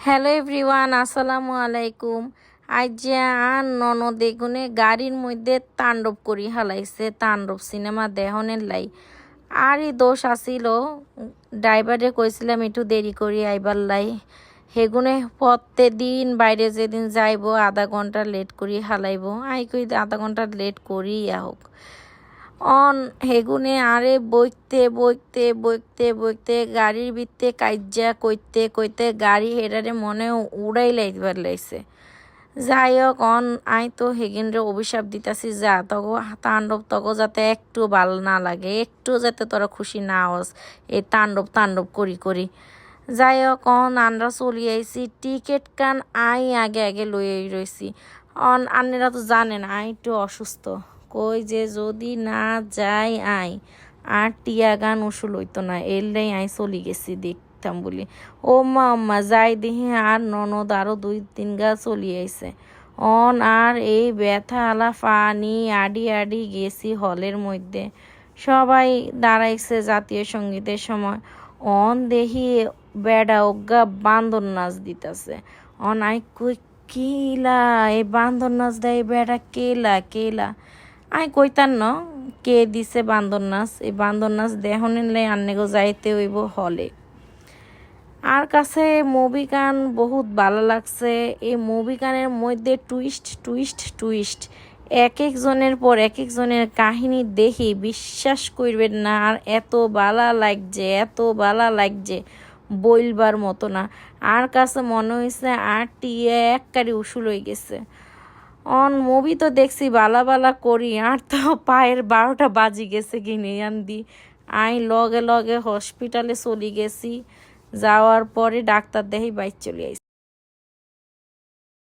Hello everyone, আসসালামু আলাইকুম। আজ যে আর ননদে গুনে গাড়ির মধ্যে তাণ্ডব করি হালাইছে। তাণ্ডব সিনেমা দেহনের লাই আরই দোষ আসিল। ড্রাইভারে কইছিলাম একটু দেরি করি আইবার লাই। হেগুনে প্রত্যেক দিন বাইরে যেদিন যাইব আধা ঘন্টা লেট করি হালাইব। আই কই আধা ঘন্টা লেট করি হোক অন হেগুনে আরে বইতে গাড়ির ভিত্তে কাজ্যা কইতে কইতে গাড়ি হেডারে মনে উড়াই লাইবার লাইছে। যাই হোক অন আই তো হেগিনরে অভিশাপ দিতাছি, যা তগো তাণ্ডব তগো যাতে একটু ভাল না লাগে, একটু যাতে তোরা খুশি না হস এই তাণ্ডব করি করি। যাই হোক অন আমরা চলি আইছি, টিকিট কান আই আগে আগে লই রইছি। অন আন্নেরা তো জানেন আই একটু অসুস্থ, কই যে যদি না যাই আই আর টিয়া গান উসুল হইতো না, এলেই আই চলি গেছি দেখতাম বলি। ও মা যাই দেখি আর ননদ আরো 2-3 গা চলি আইছে। অন আর এই ব্যথা আলা পানি আডি গেছি হলের মধ্যে। সবাই দাঁড়াইছে জাতীয় সঙ্গীতের সময়। অন দেখি বেড়া অজ্ঞা বান্দর নাচ দিতেছে। অন আই কই কেলা এই বান্দর নাচ দেয় বেড়া, কেলা আই কইতার ন কে দিছে বান্দর নাচ। এই বান্দর নাচ দেহ নিলে আন্নেগো যাইতে হইব হলে। আর কাছে মুভি গান বহুত ভালো লাগছে। এই মুভি গানের মধ্যে টুইস্ট এক একজনের পর এক একজনের কাহিনী দেখি বিশ্বাস করবেন না। আর এত ভালা লাগছে বইলবার মতো না। আর কাছে মনে হয়েছে আর টিয়ে এককারি উসুল হয়ে গেছে। অন মুভি তো দেখছি বালা করি আর তো পায়ের 12টা বাজি গেছে কিনে আনদি। আই লগে হসপিটালে চলি গেছি। যাওয়ার পরে ডাক্তার দেখি বাইর চলে আইছি।